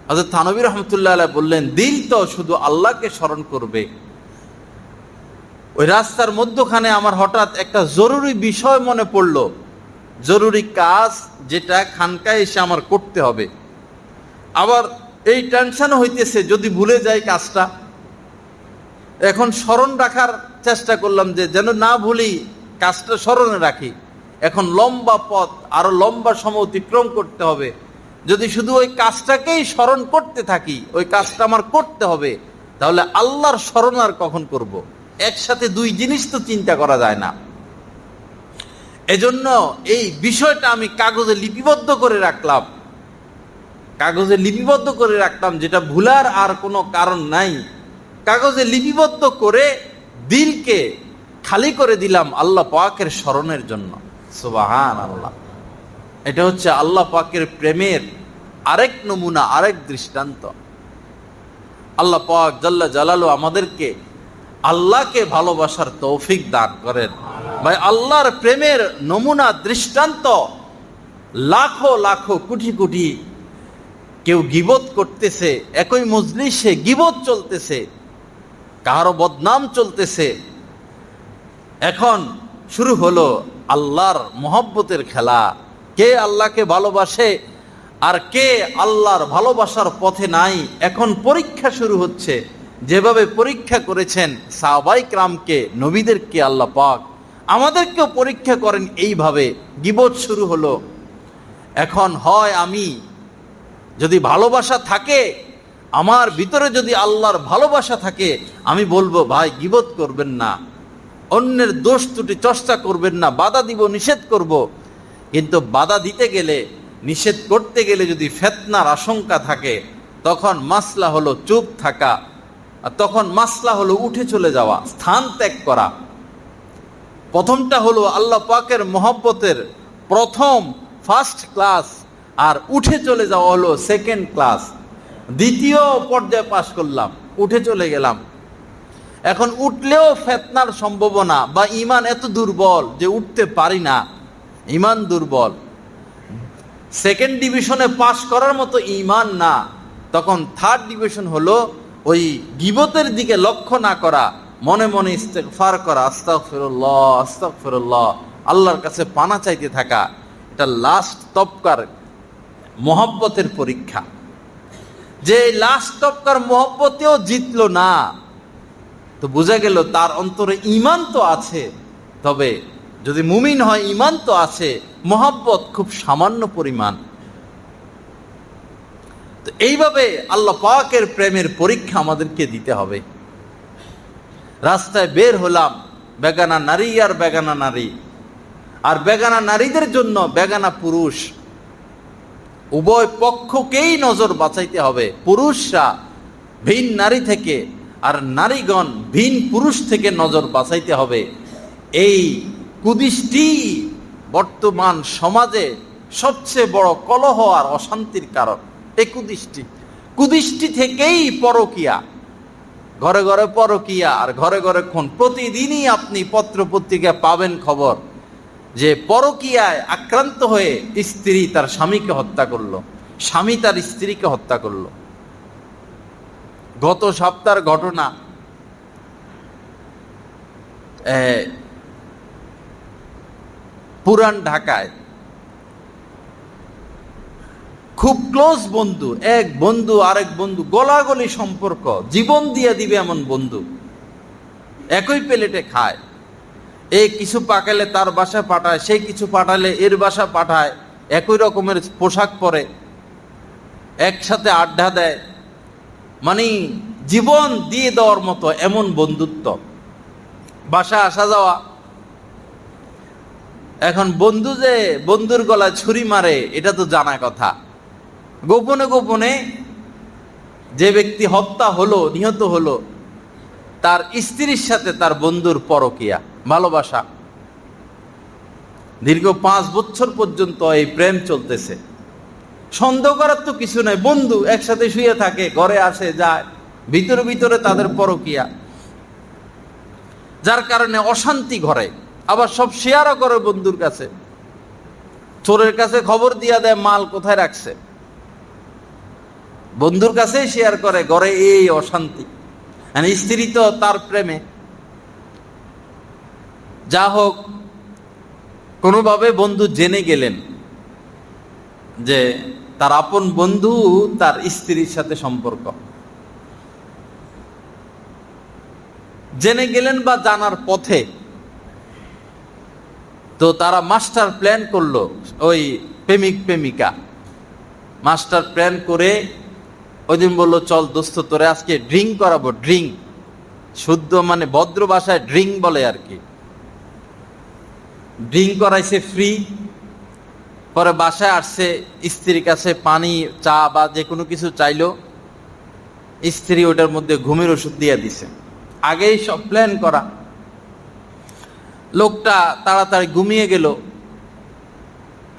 Speaker 1: হযরত থানভী রহমতুল্লাহ আলাইহি বললেন, দিল তো শুধু আল্লাহকে স্মরণ করবে। ওই রাস্তার মধ্যখানে আমার হঠাৎ একটা জরুরি বিষয় মনে পড়ল, জরুরি কাজ যেটা খানকায় এসে আমার করতে হবে। আবার এই টেনশন হইতেছে যদি ভুলে যাই কাজটা। এখন স্মরণ রাখার চেষ্টা করলাম যে যেন না ভুলি, কাজটা স্মরণে রাখি। এখন লম্বা পথ, আরো লম্বা সময় অতিক্রম করতে হবে। যদি শুধু ওই কাজটাকেই স্মরণ করতে থাকি, ওই কাজটা আমার করতে হবে, তাহলে আল্লাহর স্মরণ আর কখন করব? একসাথে দুই জিনিস তো চিন্তা করা যায় না। এজন্য এই বিষয়টা আমি কাগজে লিপিবদ্ধ করে রাখলাম, কাগজে লিপিবদ্ধ করে রাখলাম, যেটা ভুলার আর কোনো কারণ নাই। কাগজে লিপিবদ্ধ করে দিলকে খালি করে দিলাম আল্লাহ পাকের স্মরণের জন্য। সুবহানাল্লাহ। এটা হচ্ছে আল্লাহ পাকের প্রেমের আরেক নমুনা, আরেক দৃষ্টান্ত। আল্লাহ পাক জাল্লা জালালু আমাদেরকে আল্লাহকে ভালোবাসার তৌফিক দান করেন। ভাই, আল্লাহর প্রেমের নমুনা দৃষ্টান্ত লাখো লাখো কোটি কোটি। কেউ গীবত করতেছে, একই মজলিসে গীবত চলতেছে, কারো বদনাম চলতেছে। এখন শুরু হলো আল্লাহর মহব্বতের খেলা। কে আল্লাহকে ভালোবাসে আর কে আল্লাহর ভালোবাসার পথে নাই। এখন পরীক্ষা শুরু হচ্ছে। যেভাবে পরীক্ষা করেছেন সাহাবায়ে কেরামকে, নবীদেরকে আল্লাহ পাক আমাদেরকেও পরীক্ষা করেন এইভাবে। গীবত শুরু হলো। এখন হয় আমি যদি ভালোবাসা থাকে, আমার ভিতরে যদি আল্লাহর ভালোবাসা থাকে, আমি বলবো ভাই গীবত করবেন না, অন্যের দোষ ত্রুটি চর্চা করবেন না, বাধা দিব, নিষেধ করব। কিন্তু বাধা দিতে গেলে, নিষেধ করতে গেলে যদি ফিতনার আশঙ্কা থাকে, তখন মাসলা হলো চুপ থাকা, আর তখন মাসলা হলো উঠে চলে যাওয়া, স্থান ত্যাগ করা। প্রথমটা হলো আল্লাহ পাকের মহব্বতের প্রথম ফার্স্ট ক্লাস, আর উঠে চলে যাওয়া হলো সেকেন্ড ক্লাস। দ্বিতীয় পর্যায়ে পাশ করলাম, উঠে চলে গেলাম। এখন উঠলেও ফিতনার সম্ভাবনা, বা ঈমান এত দুর্বল যে উঠতে পারি না, ঈমান দুর্বল, সেকেন্ড ডিভিশনে পাশ করার মতো ঈমান না। তখন থার্ড ডিভিশন হলো ওই গীবতের দিকে লক্ষ্য না করা, মনে মনে ইস্তেগফার করা, আস্তাগফিরুল্লাহ আস্তাগফিরুল্লাহ, আল্লাহর কাছে পানা চাইতে থাকা। এটা লাস্ট তবকার মহব্বতের পরীক্ষা। যে লাস্ট তবকার মহব্বতেও জিতলো না, তো বোঝা গেল তার অন্তরে ঈমান তো আছে। তবে যদি মুমিন হয়, ঈমান তো আছে, মহব্বত খুব সামান্য পরিমাণ। তো এইভাবে আল্লাহ পাকের প্রেমের পরীক্ষা আমাদেরকে দিতে হবে। রাস্তায় বের হলাম, বেগানা নারী আর বেগানা নারী, আর বেগানা নারীদের জন্য বেগানা পুরুষ, উভয় পক্ষকেই নজর বাঁচাইতে হবে। পুরুষরা ভিন নারী থেকে আর নারীগণ ভিন পুরুষ থেকে নজর বাঁচাইতে হবে। এই কুদৃষ্টি বর্তমান সমাজে সবচেয়ে বড় কলহ আর অশান্তির কারণ। এই কুদৃষ্টি থেকেই পরকিয়া, ঘরে ঘরে পরকিয়া আর ঘরে ঘরে খুন। প্রতিদিনই আপনি পত্র পত্রিকায় পাবেন খবর যে পরকিয়ায় আক্রান্ত হয়ে স্ত্রী তার স্বামীকে হত্যা করলো, স্বামী তার স্ত্রীকে হত্যা করলো। গত সপ্তাহের ঘটনা, পুরান ঢাকায় খুব ক্লোজ বন্ধু, এক বন্ধু আরেক বন্ধু গলাগলি সম্পর্ক, জীবন দিয়ে দিবে এমন বন্ধু, একই প্লেটে খায়। এই কিছু পাকালে তার বাসায় পাঠায়, সেই কিছু পাঠালে এর বাসা পাঠায়, একই রকমের পোশাক পরে, একসাথে আড্ডা দেয়, মানে জীবন দিয়ে দেওয়ার মতো এমন বন্ধুত্ব, বাসা আসা যাওয়া। এখন বন্ধু যে বন্ধুর গলায় ছুরি মারে, এটা তো জানা কথা। গোপনে গোপনে যে ব্যক্তি হত্যা হলো, নিহত হলো, তার স্ত্রীর সাথে তার বন্ধুর পরকিয়া, ভালোবাসা। দীর্ঘ 5 বছর পর্যন্ত এই প্রেম চলতেছে। সন্দেহ করার তো কিছু নাই, বন্ধু একসাথে শুয়ে থাকে, ঘরে আসে যায়, ভিতরে ভিতরে তাদের পরকিয়া, যার কারণে অশান্তি ঘরে। আবার সব শেয়ারও করে বন্ধুর কাছে, চোরের কাছে খবর দিয়া দেয় মাল কোথায় রাখছে, বন্ধুর কাছে শেয়ার করে, ঘরে এই অশান্তি। আর স্ত্রী তো তার প্রেমে। যা হোক, কোনোভাবে বন্ধু জেনে গেলেন যে তার আপন বন্ধু তার স্ত্রীর সাথে সম্পর্ক, জেনে গেলেন বা জানার পথে। তো তারা মাস্টার প্ল্যান করলো, ওই প্রেমিক প্রেমিকা মাস্টার প্ল্যান করে ওই দিন বললো, চল দোস্ত তোরে আজকে ড্রিঙ্ক করাবো। ড্রিঙ্ক শুদ্ধ মানে ভদ্র ভাষায় ড্রিঙ্ক বলে আর কি। ড্রিঙ্ক করাইছে ফ্রি। পরে বাসায় আসছে, স্ত্রীর কাছে পানি চা বা যে কোনো কিছু চাইলো, স্ত্রী ওটার মধ্যে ঘুমের ওষুধ দিয়ে দিছে। আগেই সব প্ল্যান করা। লোকটা তাড়াতাড়ি ঘুমিয়ে গেল।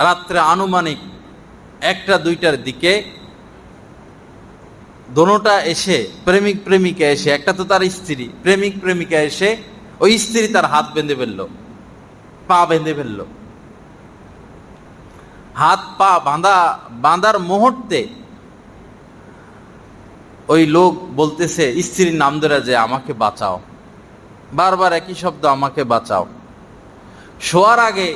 Speaker 1: রাত্রে আনুমানিক 1টা-2টার দিকে দোনোটা এসে, প্রেমিক প্রেমিকা এসে, একটা তো তার স্ত্রী, প্রেমিক প্রেমিকা এসে ওই স্ত্রী তার হাত বেঁধে ফেললো, পা বেঁধে ফেললো। হাত পা বাঁধার মুহূর্তে ওই লোক বলতেছে স্ত্রীর নাম ধরে যে আমাকে বাঁচাও, বারবার একই শব্দ, আমাকে বাঁচাও। শোয়ার আগে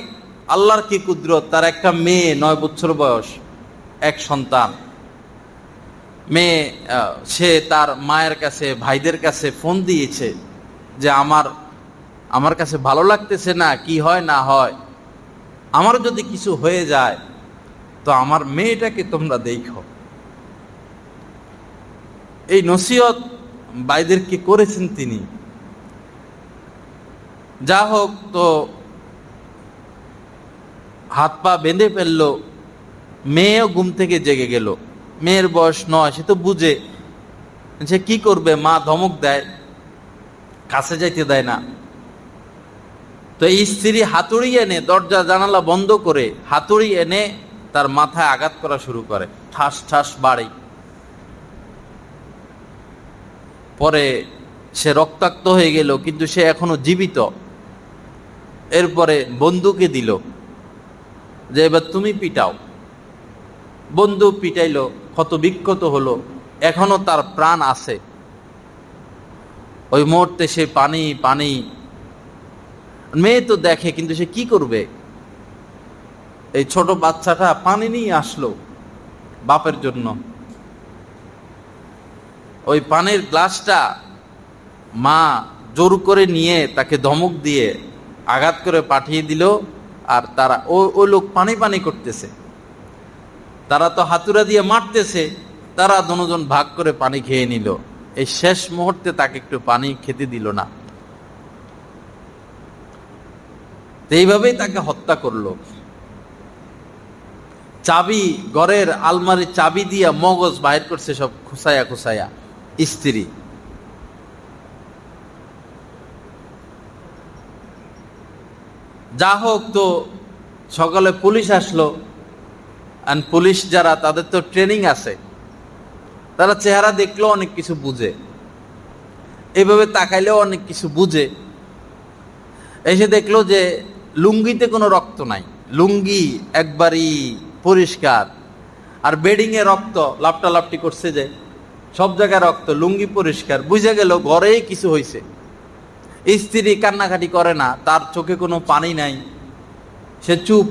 Speaker 1: আল্লাহর কি কুদরত, তার একটা মেয়ে, 9 বছর বয়স, এক সন্তান মেয়ে, সে তার মায়ের কাছে, ভাইদের কাছে ফোন দিয়েছে যে আমার কাছে ভালো লাগতেছে না, কি হয় না হয়, আমার যদি কিছু হয়ে যায় তো আমার মেয়েটাকে তোমরা দেখো। এই নসিহত ভাইদেরকে করেছেন তিনি। যা হোক, তো হাত পা বেঁধে ফেললো। মেয়েও ঘুম থেকে জেগে গেল। মেয়ের বয়স 9, সে তো বুঝে, সে কি করবে, মা ধমক দেয়, কাছে যাইতে দেয় না। তো এই স্ত্রী হাতুড়ি এনে, দরজা জানালা বন্ধ করে হাতুড়ি এনে তার মাথায় আঘাত করা শুরু করে, ঠাস ঠাস বাড়ি। পরে সে রক্তাক্ত হয়ে গেল, কিন্তু সে এখনো জীবিত। এরপরে বন্ধুকে দিল যে এবার তুমি পিটাও। বন্ধু পিটাইলো, ক্ষত বিক্ষত হলো, এখনো তার প্রাণ আছে। ওই মুহূর্তে সে পানি পানি, মেয়ে তো দেখে, কিন্তু সে কি করবে। এই ছোট বাচ্চাটা পানি নিয়ে আসলো বাপের জন্য। ওই পানির গ্লাসটা মা জোর করে নিয়ে তাকে ধমক দিয়ে আঘাত করে পাঠিয়ে দিল। আর তারা ওই লোক পানি পানি করতেছে, তারা তো হাতুড়া দিয়ে মারতেছে, তারা দুজন ভাগ করে পানি খেয়ে নিল। এই শেষ মুহূর্তে তাকে একটু পানি খেতে দিল না। এইভাবেই তাকে হত্যা করলো। চাবি, ঘরের আলমারির চাবি দিয়া মগজ বাহির করছে সব খুসায়া খুসায়া স্ত্রী। যা হোক, তো সকালে পুলিশ আসলো। আর পুলিশ যারা, তাদের তো ট্রেনিং আছে, তারা চেহারা দেখলেও অনেক কিছু বুঝে, এইভাবে তাকাইলেও অনেক কিছু বুঝে। এসে দেখলো যে লুঙ্গিতে কোনো রক্ত নাই, লুঙ্গি একবারই পরিষ্কার। আর বেডিংয়ে রক্ত লাপটা লাপটি করছে, যে সব জায়গায় রক্ত, লুঙ্গি পরিষ্কার। বুঝে গেল ঘরেই কিছু হয়েছে। স্ত্রী কান্নাকাটি করে না, তার চোখে কোনো পানি নাই, সে চুপ।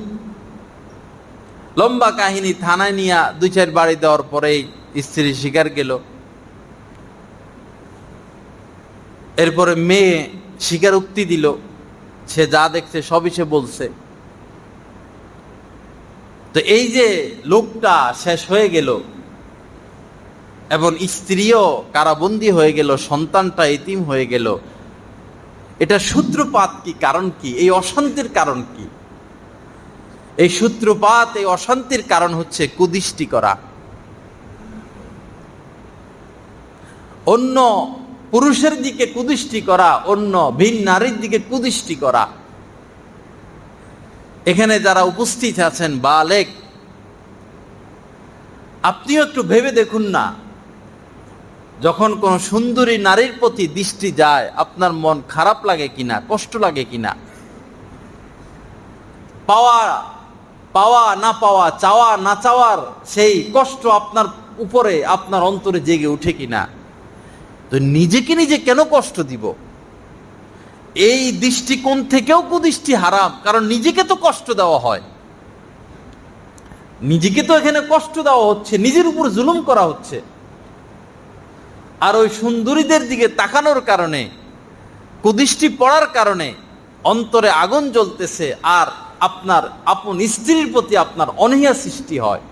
Speaker 1: লম্বা কাহিনী। থানায় নিয়ে 2-4 বাড়ি দেওয়ার পরেই স্ত্রী স্বীকার গেল। এরপরে মেয়ে স্বীকারোক্তি দিল, সে যা দেখছে সবই সে বলছে। তো এই যে লোকটা শেষ হয়ে গেল এবং স্ত্রীও কারাবন্দী হয়ে গেল, সন্তানটা এতিম হয়ে গেল, এটা সূত্রপাত কি, কারণ কি, এই অশান্তির কারণ কি? এই সূত্রপাত, এই অশান্তির কারণ হচ্ছে কুদৃষ্টি করা, অন্য পুরুষের দিকে কুদৃষ্টি করা, অন্য ভিন নারীর দিকে কুদৃষ্টি করা। এখানে যারা উপস্থিত আছেন বালেগ, আপনিও একটু ভেবে দেখুন না, যখন কোন সুন্দরী নারীর প্রতি দৃষ্টি যায় আপনার মন খারাপ লাগে কিনা, কষ্ট লাগে কিনা? পাওয়া না পাওয়া, চাওয়া না চাওয়ার সেই কষ্ট আপনার উপরে, আপনার অন্তরে জেগে উঠে কিনা? তো নিজেকে নিজে কেন কষ্ট দিব? এই দৃষ্টিকোণ থেকেও কুদৃষ্টি হারাম, কারণ নিজেকে তো কষ্ট দেওয়া হয়, নিজেকে তো এখানে কষ্ট দেওয়া হচ্ছে, নিজের উপর জুলুম করা হচ্ছে। আর ওই সুন্দরীদের দিকে তাকানোর কারণে, কুদৃষ্টি পড়ার কারণে অন্তরে আগুন জ্বলতেছে, আর আপনার আপন স্ত্রীর প্রতি আপনার অনীহা সৃষ্টি হয়।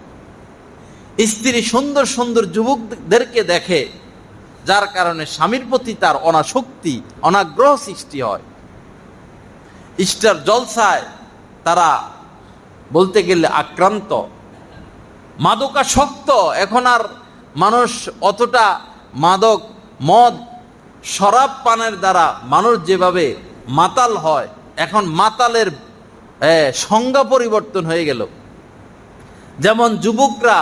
Speaker 1: স্ত্রী সুন্দর সুন্দর যুবকদেরকে দেখে, যার কারণে স্বামীর প্রতি তার অনাসক্তি, অনাগ্রহ সৃষ্টি হয়। স্টার জলসায় তারা বলতে গেলে আক্রান্ত, মাদকাসক্ত। এখন আর মানুষ অতটা মাদক, মদ, শরাব পানের দ্বারা মানুষ যেভাবে মাতাল হয়, এখন মাতালের সংজ্ঞা পরিবর্তন হয়ে গেল। যেমন যুবকরা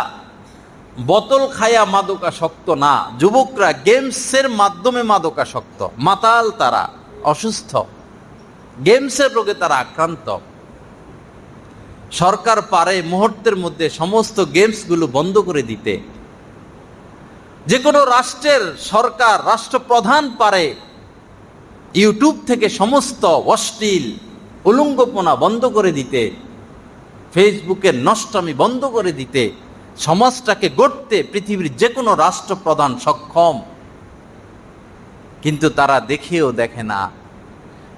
Speaker 1: বোতল খায়া মাদকাসক্ত না, যুবকরা গেমসের মাধ্যমে মাদকাসক্ত, মাতাল, তারা অসুস্থ, গেমসের রোগে তারা আক্রান্ত। সরকার পারে মুহূর্তের মধ্যে সমস্ত গেমসগুলো বন্ধ করে দিতে। যে কোনো রাষ্ট্রের সরকার, রাষ্ট্রপ্রধান পারে ইউটিউব থেকে সমস্ত অশ্লীল উলঙ্গপনা বন্ধ করে দিতে, ফেসবুকের নষ্টামি বন্ধ করে দিতে, সমাজটাকে গড়তে পৃথিবীর যে কোনো রাষ্ট্রপ্রধান সক্ষম। কিন্তু তারা দেখেও দেখে না,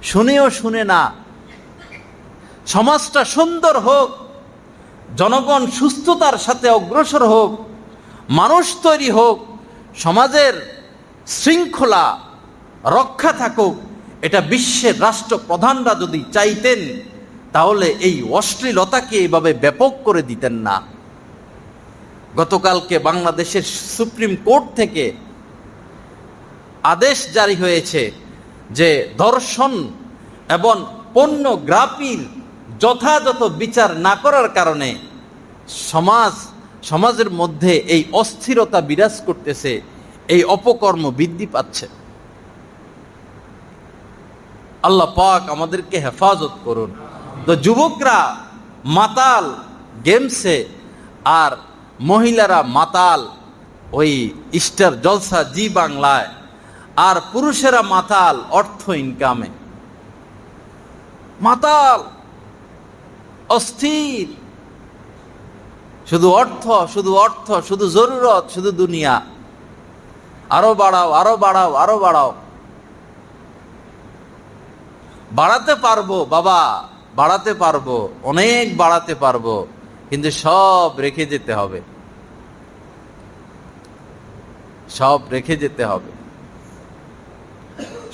Speaker 1: শুনেও শুনে না। সমাজটা সুন্দর হোক, জনগণ সুস্থতার সাথে অগ্রসর হোক, মানুষ তৈরি হোক, সমাজের শৃঙ্খলা রক্ষা থাকুক, এটা বিশ্বের রাষ্ট্রপ্রধানরা যদি চাইতেন তাহলে এই অশ্লীলতাকে এভাবে ব্যাপক করে দিতেন না। গতকালকে বাংলাদেশের সুপ্রিম কোর্ট থেকে আদেশ জারি হয়েছে যে ধর্ষণ এবং পর্নোগ্রাফির যথাযথ বিচার না করার কারণে সমাজের মধ্যে এই অস্থিরতা বিরাজ করতেছে, এই অপকর্ম বৃদ্ধি পাচ্ছে। আল্লাহ পাক আমাদেরকে হেফাজত করুন। তো যুবকরা মাতাল গেমসে, আর মহিলারা মাতাল ওই স্টার জলসা জি বাংলায়, আর পুরুষেরা মাতাল অর্থ ইনকামে। মাতাল, অস্থির, শুধু অর্থ, শুধু অর্থ, শুধু জরুরত, শুধু দুনিয়া। আরো বাড়াও, আরো বাড়াও, আরো বাড়াও। বাড়াতে পারবো বাবা, বাড়াতে পারবো, অনেক বাড়াতে পারবো, কিন্তু সব রেখে যেতে হবে, সব রেখে যেতে হবে,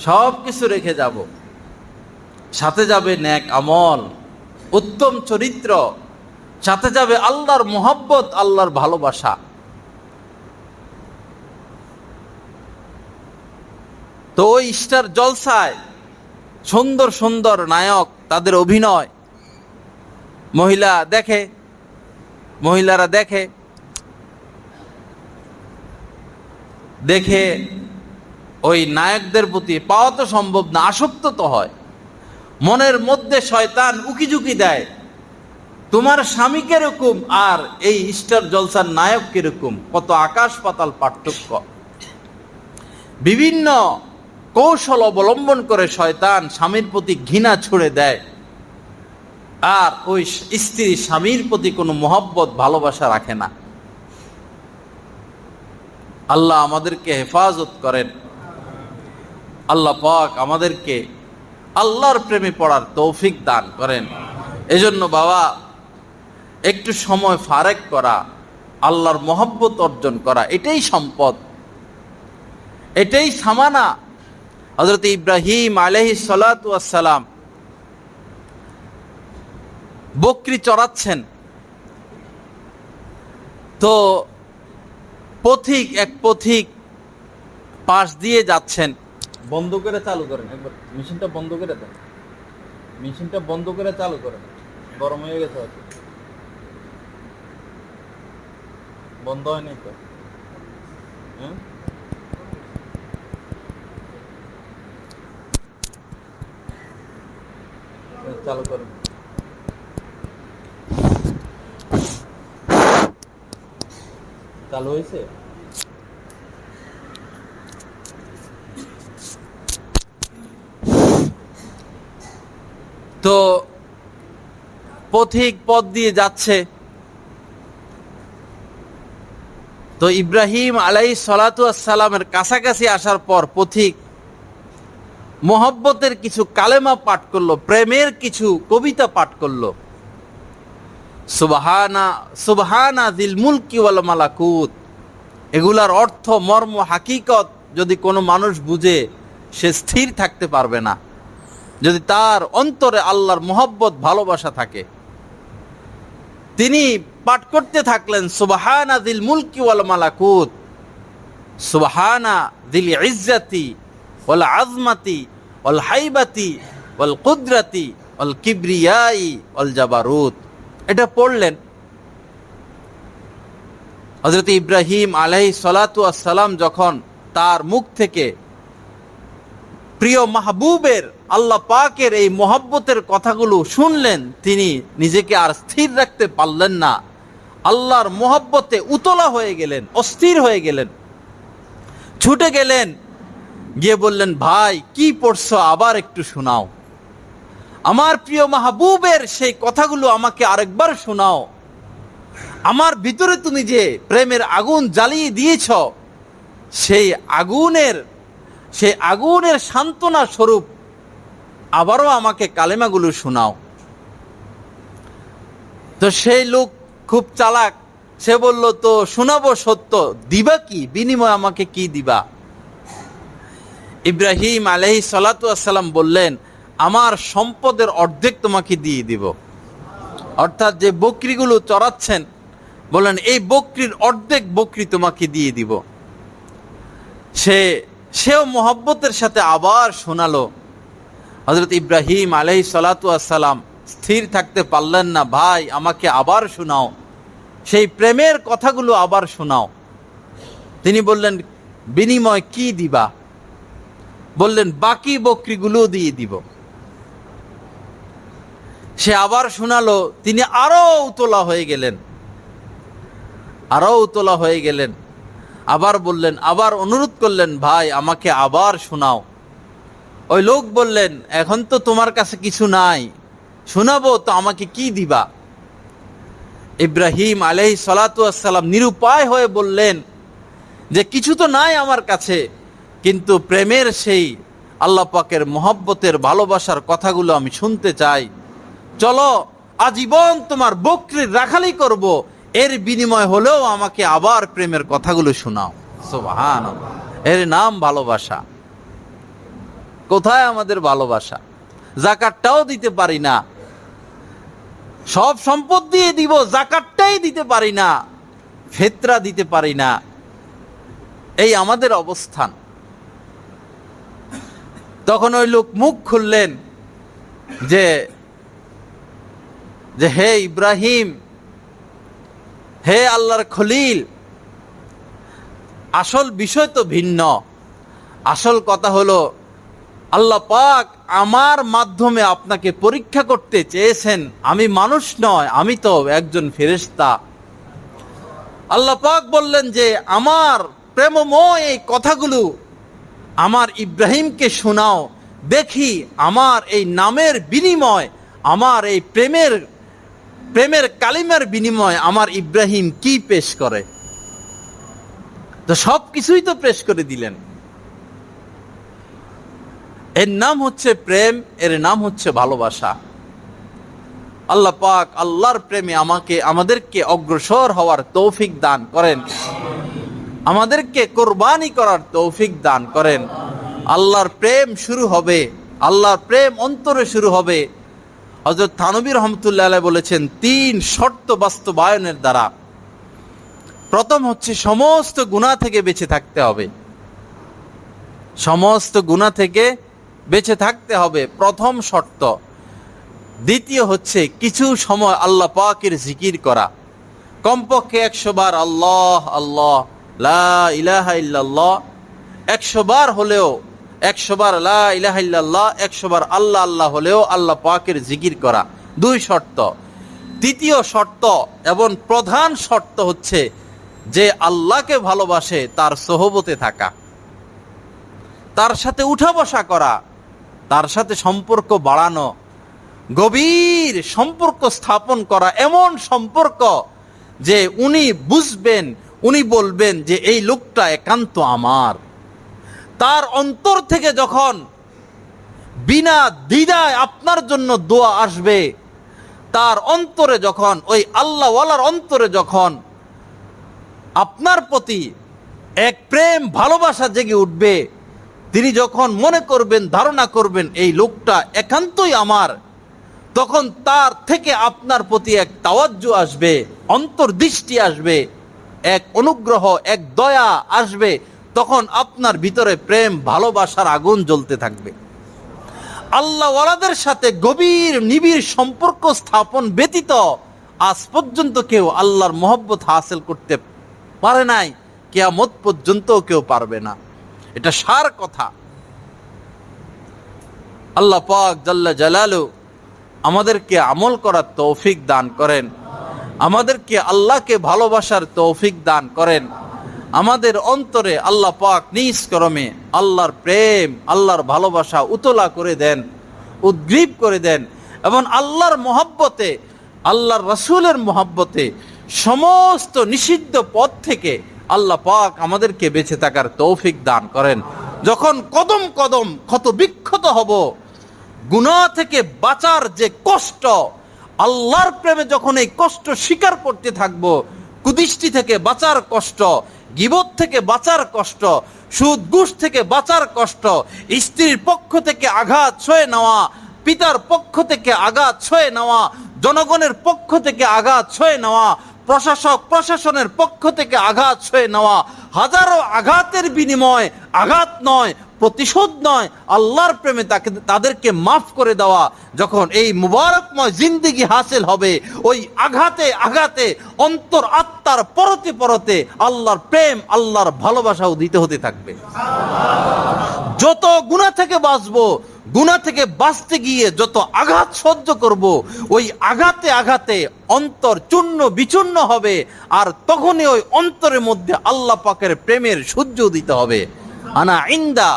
Speaker 1: সব কিছু রেখে যাব। সাথে যাবে নেক আমল, উত্তম চরিত্র, সাথে যাবে আল্লাহর মোহাব্বত, আল্লাহর ভালোবাসা। তো ওই স্টার জলসায় সুন্দর সুন্দর নায়ক, তাদের অভিনয় মহিলারা দেখে ওই নায়কদের প্রতি পাওয়া তো সম্ভব না, আসক্ত তো হয়। মনের মধ্যে শয়তান উকিঝুঁকি দেয়, তোমার স্বামী কিরকম আর এই স্টার জলসার নায়ক কিরকম, কত আকাশ পাতাল পার্থক্য। বিভিন্ন কৌশল অবলম্বন করে শয়তান স্বামীর প্রতি ঘৃণা ছুড়ে দেয়, আর ওই স্ত্রী স্বামীর প্রতি কোনো মহব্বত, ভালোবাসা রাখে না। আল্লাহ আমাদেরকে হেফাজত করেন। আল্লাহ পাক আমাদেরকে আল্লাহর প্রেমে পড়ার তৌফিক দান করেন। এজন্য বাবা, একটু সময় ফারেক করা, আল্লাহর মহব্বত অর্জন করা, এটাই সম্পদ, এটাই সামানা। হযরত ইব্রাহিম আলাইহিস সালাতু ওয়াস সালাম বকরি চড়াচ্ছেন, তো এক পথিক পাশ দিয়ে যাচ্ছেন। বন্ধ করে চালু করেন, একবার মেশিনটা বন্ধ করে দেন, মেশিনটা বন্ধ করে চালু করেন। গরম হয়ে গেছে হয়তো। বন্ধ হয়নি তো। হ্যাঁ, চালু করুন। চালু হয়েছে। তো পথিক পথ দিয়ে যাচ্ছে, তো ইব্রাহিম আলাইহিস সালাতু ওয়াস সালামের কাছাকাছি আসার পর পথিক মোহব্বতের কিছু কালেমা পাঠ করলো, প্রেমের কিছু কবিতা পাঠ করলো। সুবহানা সুবহানা যিল মুলকি ওয়াল মালাকুত। এগুলার অর্থ, মর্ম, হাকিকত যদি কোনো মানুষ বুঝে, সে স্থির থাকতে পারবে না যদি তার অন্তরে আল্লাহর মোহব্বত, ভালোবাসা থাকে। তিনি পাঠ করতে থাকলেন সুবহানা যিল মুলকি ওয়াল মালাকুত, সুবহানা যিল ইজ্জাতি ওয়াল আজমাতি ওয়াল হাইবাতি ওয়াল কুদরাতি ওয়াল কিবরিয়াই ওয়াল জাবারুত। এটা পড়লেন। হযরত ইব্রাহিম আলাইহিস সালাতু ওয়াস সালাম যখন তার মুখ থেকে প্রিয় মাহবুবের, আল্লাহ পাকের এই মোহব্বতের কথাগুলো শুনলেন, তিনি নিজেকে আর স্থির রাখতে পারলেন না। আল্লাহর মোহব্বতে উতলা হয়ে গেলেন, অস্থির হয়ে গেলেন, ছুটে গেলেন, গিয়ে বললেন, ভাই কি পড়ছো, আবার একটু শোনাও। আমার প্রিয় মাহবুবের সেই কথাগুলো আমাকে আরেকবার শোনাও। আমার ভিতরে তুমি যে প্রেমের আগুন জ্বালিয়ে দিয়েছ, সেই আগুনের সান্ত্বনা স্বরূপ আবারও আমাকে কালেমাগুলো শোনাও। তো সেই লোক খুব চালাক, সে বলল, তো শোনাবো সত্য, দিবা কি বিনিময়, আমাকে কি দিবা? ইব্রাহিম আলাইহিস সালাতু ওয়াস সালাম বললেন, আমার সম্পদের অর্ধেক তোমাকে দিয়ে দিব। অর্থাৎ যে বকরিগুলো চড়াচ্ছেন, বললেন এই বকরির অর্ধেক বকরি তোমাকে দিয়ে দিব। সেও মোহব্বতের সাথে আবার শোনালো। হযরত ইব্রাহিম আলাইহিস সালাতু ওয়াস সালাম স্থির থাকতে পারলেন না, ভাই আমাকে আবার শোনাও, সেই প্রেমের কথাগুলো আবার শোনাও। তিনি বললেন, বিনিময় কি দিবা? বললেন, বাকি বকরিগুলো দিয়ে দিব। সে আবার শোনালো, তিনি আরো উতলা হয়ে গেলেন, আবার বললেন, আবার অনুরোধ করলেন, ভাই আমাকে আবার শোনাও। ওই লোক বললেন, এখন তো তোমার কাছে কিছু নাই, শোনাবো তো আমাকে কি দিবা? ইব্রাহিম আলাইহিস সালাতু ওয়াস সালাম নিরুপায় হয়ে বললেন যে কিছু তো নাই আমার কাছে, কিন্তু প্রেমের সেই আল্লাহ পাকের মোহব্বতের, ভালোবাসার কথাগুলো আমি শুনতে চাই। চলো আজীবন তোমার বকরির রাখালি করব, এর বিনিময় হলেও আমাকে আবার প্রেমের কথাগুলো শোনাও। সুবহানাল্লাহ, এর নাম ভালোবাসা। কোথায় আমাদের ভালোবাসা? যাকাতটাও দিতে পারি না, সব সম্পদ দিয়ে দিব, যাকাতটাই দিতে পারি না, ফিতরা দিতে পারি না, এই আমাদের অবস্থান। তখন ওই লোক মুখ খুললেন যে হে ইব্রাহিম, হে আল্লাহর খলিল, আসল বিষয় তো ভিন্ন। আসল কথা হলো, আল্লাহ পাক আমার মাধ্যমে আপনাকে পরীক্ষা করতে চেয়েছেন। আমি মানুষ নয়, আমি তো একজন ফেরেশতা। আল্লাহ পাক বললেন যে আমার প্রেমময় এই কথাগুলো আমার ইব্রাহিমকে শোনাও, দেখি আমার এই নামের বিনিময়, আমার এই প্রেমের কালিমার বিনিময় আমার ইব্রাহিম কি পেশ করে। তো সব কিছুই তো পেশ করে দিলেন। এর নাম হচ্ছে প্রেম, এর নাম হচ্ছে ভালোবাসা। আল্লাহ পাক আল্লাহর প্রেমে আমাদেরকে অগ্রসর হওয়ার তৌফিক দান করেন, আমাদেরকে কোরবানি করার তৌফিক দান করেন। আল্লাহর প্রেম শুরু হবে, আল্লাহর প্রেম অন্তরে শুরু হবে। হযরত থানবী রহমতুল্লাহ আলাইহি বলেছেন, 3 শর্ত বাস্তবায়নের দ্বারা। প্রথম হচ্ছে সমস্ত গুনাহ থেকে বেঁচে থাকতে হবে, সমস্ত গুনাহ থেকে বেঁচে থাকতে হবে, প্রথম শর্ত। দ্বিতীয় হচ্ছে কিছু সময় আল্লাহ পাকের জিকির করা, কমপক্ষে 100 বার আল্লাহ আল্লাহ লা ইলাহা ইল্লাল্লাহ, 100 বার হলেও, 100 বার লা ইলাহা ইল্লাল্লাহ, 100 বার আল্লাহ আল্লাহ হলেও আল্লাহ পাকের জিকির করা। 2 শর্ত। তৃতীয় শর্ত এবং প্রধান শর্ত হচ্ছে যে আল্লাহকে ভালোবাসে তার সোহবতে থাকা, তার সাথে উঠা বসা করা, তার সাথে সম্পর্ক বাড়ানো, গভীর সম্পর্ক স্থাপন করা, এমন সম্পর্ক যে উনি বুঝবেন, উনি বলবেন যে এই লোকটা একান্ত আমার। তার অন্তর থেকে যখন বিনা দ্বিধায় আপনার জন্য দোয়া আসবে, তার অন্তরে যখন, ওই আল্লাহওয়ালার অন্তরে যখন আপনার প্রতি এক প্রেম ভালোবাসা জেগে উঠবে, তিনি যখন মনে করবেন, ধারণা করবেন এই লোকটা একান্তই আমার, তখন তার থেকে আপনার প্রতি এক তাওয়াজ্জু আসবে, অন্তর্দৃষ্টি আসবে, এক অনুগ্রহ, এক দয়া আসবে। তখন আপনার ভিতরে প্রেম ভালোবাসার আগুন জ্বলতে থাকবে। আল্লাহওয়ালাদের সাথে গভীর নিবিড় সম্পর্ক স্থাপন ব্যতীত আজ পর্যন্ত কেউ আল্লাহর মহব্বত হাসিল করতে পারে নাই, কিয়ামত পর্যন্ত কেউ পারবে না। এটা সার কথা। আল্লাহ পাক জাল্লা জালালু আমাদেরকে আমল করার তৌফিক দান করেন, আমাদেরকে আল্লাহকে ভালোবাসার তৌফিক দান করেন। আমাদের অন্তরে আল্লাহ পাক নিজ করমে আল্লাহর প্রেম, আল্লাহর ভালোবাসা উতলা করে দেন, উদ্গ্রীব করে দেন, এবং আল্লাহর মহব্বতে, আল্লাহর রাসূলের মহব্বতে সমস্ত নিষিদ্ধ পথ থেকে আল্লাহ পাক আমাদেরকে বেঁচে থাকার তৌফিক দান করেন। যখন কদম কদম ক্ষত বিক্ষত হব, গুনাহ থেকে বাঁচার যে কষ্ট, আল্লাহর প্রেমে যখন এই কষ্ট স্বীকার করতে থাকবো, কুদৃষ্টি থেকে বাঁচার কষ্ট, গীবত থেকে বাঁচার কষ্ট, সুদ ঘুষ থেকে বাঁচার কষ্ট, স্ত্রীর পক্ষ থেকে আঘাত সয়ে নেওয়া, পিতার পক্ষ থেকে আঘাত সয়ে নেওয়া, জনগণের পক্ষ থেকে আঘাত সয়ে নেওয়া, প্রশাসক প্রশাসনের পক্ষ থেকে আঘাত সয়ে নেওয়া, হাজারো আঘাতের বিনিময় আঘাত নয়, প্রতিশোধ নয়, আল্লাহর প্রেমে তাদেরকে মাফ করে দেওয়া। যখন এই মুবারকময় জিন্দেগি হাসিল হবে, ওই আঘাতে আঘাতে অন্তর আত্মার পরতে পরতে আল্লাহর প্রেম, আল্লাহর ভালোবাসা উদিত হতে থাকবে। যত গুনাহ থেকে বাঁচবো, গুনাহ থেকে বাঁচতে গিয়ে যত আঘাত সহ্য করব, ওই আঘাতে আঘাতে অন্তর চূর্ণ বিচূর্ণ হবে, আর তখনই ওই অন্তরের মধ্যে আল্লাহ পাকের প্রেমের সূর্য উদিত হবে। আনা ইন্দা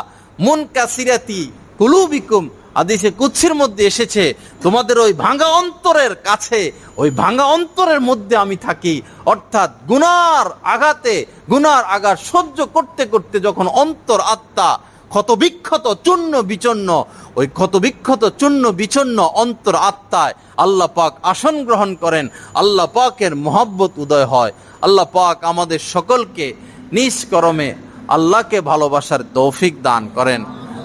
Speaker 1: মুনকাসিরাতি কুলুবিকুম, হাদিসে কুদসির মধ্যে এসেছে, তোমাদের ওই ভাঙা অন্তরের কাছে, ওই ভাঙা অন্তরের মধ্যে আমি থাকি। অর্থাৎ গুনার আঘাতে, গুনার আঘাত সহ্য করতে করতে যখন অন্তর আত্মা ক্ষত বিক্ষত চূর্ণ বিচন্ন, ওই ক্ষত বিক্ষত চূর্ণ বিচন্ন অন্তর আত্মায় আল্লাহ পাক আসন গ্রহণ করেন, আল্লাহ পাকের মহব্বত উদয় হয়। আল্লাহ পাক আমাদের সকলকে নিজ করমে আল্লাহকে ভালোবাসার তৌফিক দান করেন।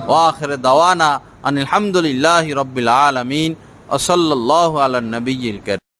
Speaker 1: ওয়া আখির দাওয়ানা আনিল হামদুলিল্লাহি রাব্বিল আলামিন ওয়া সাল্লাল্লাহু আলা নবিয়্যিল কারীম।